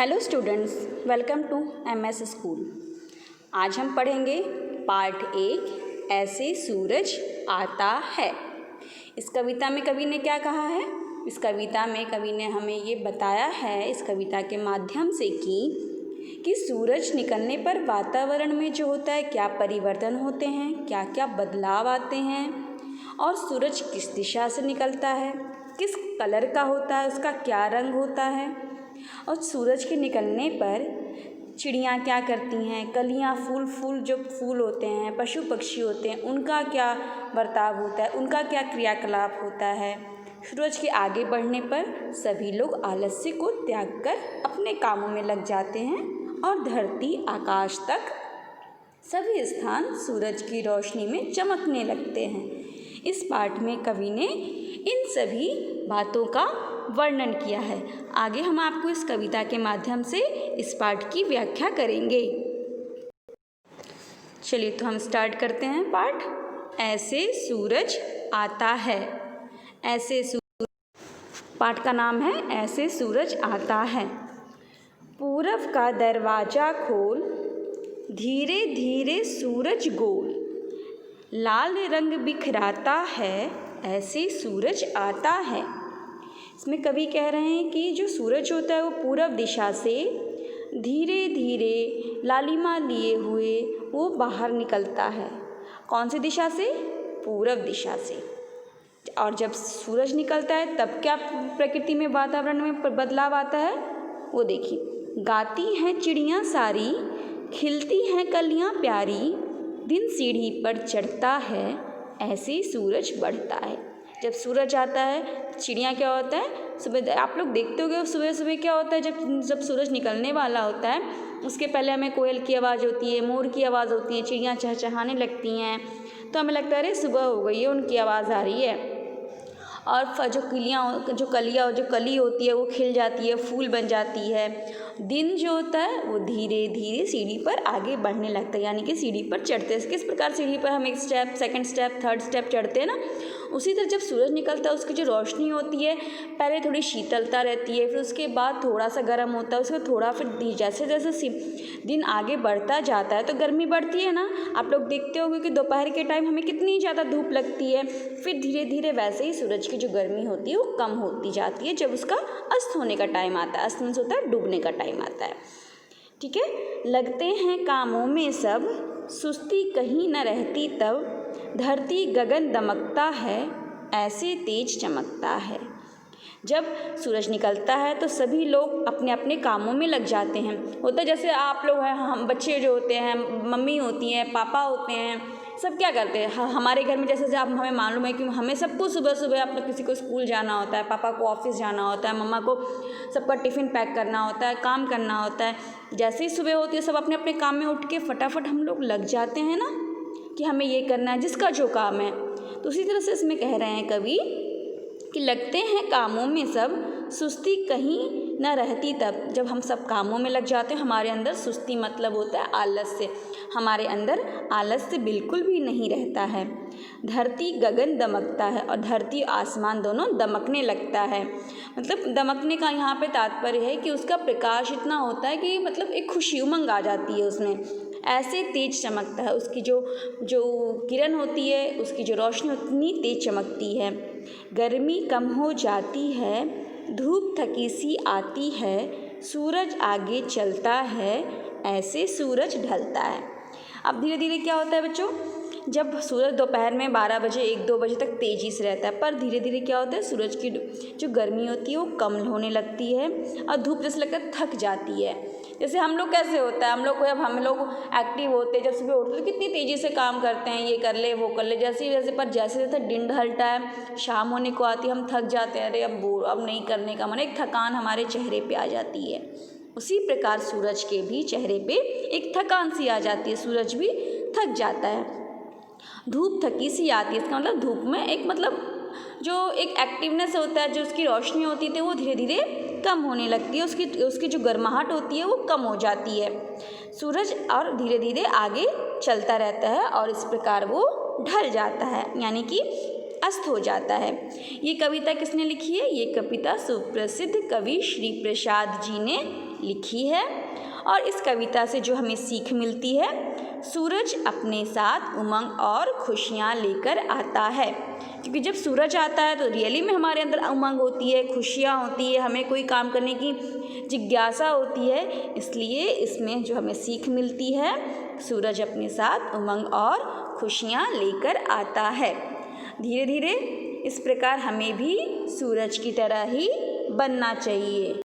Hello students, welcome to MS school. आज हम पढ़ेंगे पार्ट 1 ऐसे सूरज आता है। इस कविता में कवि ने क्या कहा है? इस कविता में कवि ने हमें ये बताया है इस कविता के माध्यम से कि सूरज निकलने पर वातावरण में जो होता है क्या परिवर्तन होते हैं, क्या क्या बदलाव आते हैं और सूरज किस दिशा से निकलता है, किस कलर का होता है, उसका क्या रंग होता है और सूरज के निकलने पर चिड़ियाँ क्या करती हैं, कलियाँ फूल जो फूल होते हैं, पशु पक्षी होते हैं, उनका क्या बर्ताव होता है, उनका क्या क्रियाकलाप होता है। सूरज के आगे बढ़ने पर सभी लोग आलस्य को त्याग कर अपने कामों में लग जाते हैं और धरती आकाश तक सभी स्थान सूरज की रोशनी में चमकने लगते हैं। इस पाठ में कवि ने इन सभी बातों का वर्णन किया है। आगे हम आपको इस कविता के माध्यम से इस पाठ की व्याख्या करेंगे। चलिए तो हम स्टार्ट करते हैं पाठ। ऐसे सूरज आता है। ऐसे सूरज, पाठ का नाम है ऐसे सूरज आता है। पूरब का दरवाजा खोल, धीरे धीरे सूरज गोल, लाल रंग बिखराता है, ऐसे सूरज आता है। इसमें कवि कह रहे हैं कि जो सूरज होता है वो पूरब दिशा से धीरे धीरे लालिमा लिए हुए वो बाहर निकलता है। कौन सी दिशा से? पूरब दिशा से। और जब सूरज निकलता है तब क्या प्रकृति में वातावरण में बदलाव आता है वो देखिए। गाती हैं चिड़ियाँ सारी, खिलती हैं कलियाँ प्यारी, दिन सीढ़ी पर चढ़ता है, ऐसे सूरज बढ़ता है। जब सूरज आता है चिड़ियाँ क्या होता है, सुबह आप लोग देखते होंगे सुबह सुबह क्या होता है, जब सूरज निकलने वाला होता है उसके पहले हमें कोयल की आवाज़ होती है, मोर की आवाज़ होती है, चिड़ियाँ चहचहाने लगती हैं तो हमें लगता है अरे सुबह हो गई है, उनकी आवाज़ आ रही है। और जो कली होती है वो खिल जाती है, फूल बन जाती है। दिन जो होता है वो धीरे धीरे सीढ़ी पर आगे बढ़ने लगता है, यानी कि सीढ़ी पर चढ़ते हैं। किस प्रकार सीढ़ी पर हम एक step, second step, third step चढ़ते हैं ना, उसी तरह जब सूरज निकलता है उसकी जो रोशनी होती है पहले थोड़ी शीतलता रहती है, फिर उसके बाद थोड़ा सा गर्म होता है, उसके थोड़ा फिर जैसे जैसे दिन आगे बढ़ता जाता है तो गर्मी बढ़ती है ना। आप लोग देखते होंगे कि दोपहर के टाइम हमें कितनी ज़्यादा धूप लगती है, फिर धीरे धीरे वैसे ही सूरज की जो गर्मी होती है वो कम होती जाती है जब उसका अस्त होने का टाइम आता है। अस्त मीन्स होता है डूबने का टाइम आता है। ठीक है। लगते हैं कामों में सब, सुस्ती कहीं न रहती तब, धरती गगन दमकता है, ऐसे तेज चमकता है। जब सूरज निकलता है तो सभी लोग अपने अपने कामों में लग जाते हैं। होता है जैसे आप लोग हैं, हम बच्चे जो होते हैं, मम्मी होती हैं, पापा होते हैं, सब क्या करते हैं हमारे घर में, जैसे आप हमें मालूम है कि हमें सबको सुबह सुबह अपने किसी को स्कूल जाना होता है, पापा को ऑफिस जाना होता है, मम्मा को सबका टिफ़िन पैक करना होता है, काम करना होता है। जैसे ही सुबह होती है सब अपने अपने काम में उठ के फटाफट हम लोग लग जाते हैं ना कि हमें ये करना है, जिसका जो काम है। तो उसी तरह से इसमें कह रहे हैं कवि कि लगते हैं कामों में सब, सुस्ती कहीं न रहती तब। जब हम सब कामों में लग जाते हैं हमारे अंदर सुस्ती मतलब होता है आलस्य, हमारे अंदर आलस्य बिल्कुल भी नहीं रहता है। धरती गगन दमकता है, और धरती आसमान दोनों दमकने लगता है। मतलब दमकने का यहाँ पे तात्पर्य है कि उसका प्रकाश इतना होता है कि मतलब एक खुशी उमंग आ जाती है उसमें, ऐसे तेज चमकता है। उसकी जो किरण होती है, उसकी जो रोशनी उतनी तेज चमकती है। गर्मी कम हो जाती है, धूप थकी सी आती है, सूरज आगे चलता है, ऐसे सूरज ढलता है। अब धीरे धीरे क्या होता है बच्चों, जब सूरज दोपहर में 12 बजे 1-2 बजे तक तेज़ी से रहता है, पर धीरे धीरे क्या होता है सूरज की जो गर्मी होती है वो कम होने लगती है और धूप जैसे लगता है थक जाती है। जैसे हम लोग कैसे होता है, हम लोग एक्टिव होते हैं, जब सुबह उठते हैं तो कितनी तेज़ी से काम करते हैं, ये कर ले वो कर ले, पर जैसे जैसे दिन ढलता है, शाम होने को आती है, हम थक जाते हैं, अरे अब नहीं करने का मन, एक थकान हमारे चेहरे पे आ जाती है। उसी प्रकार सूरज के भी चेहरे पे एक थकान सी आ जाती है, सूरज भी थक जाता है। धूप थकी सी आती है, इसका मतलब धूप में एक मतलब जो एक एक्टिवनेस होता है, जो उसकी रोशनी होती थी वो धीरे धीरे कम होने लगती है, उसकी जो गर्माहट होती है वो कम हो जाती है। सूरज और धीरे धीरे आगे चलता रहता है और इस प्रकार वो ढल जाता है, यानी कि अस्त हो जाता है। ये कविता किसने लिखी है? ये कविता सुप्रसिद्ध कवि श्री प्रसाद जी ने लिखी है। और इस कविता से जो हमें सीख मिलती है, सूरज अपने साथ उमंग और खुशियाँ लेकर आता है। क्योंकि जब सूरज आता है तो रियली में हमारे अंदर उमंग होती है, खुशियाँ होती है, हमें कोई काम करने की जिज्ञासा होती है। इसलिए इसमें जो हमें सीख मिलती है, सूरज अपने साथ उमंग और खुशियाँ लेकर आता है। धीरे धीरे इस प्रकार हमें भी सूरज की तरह ही बनना चाहिए।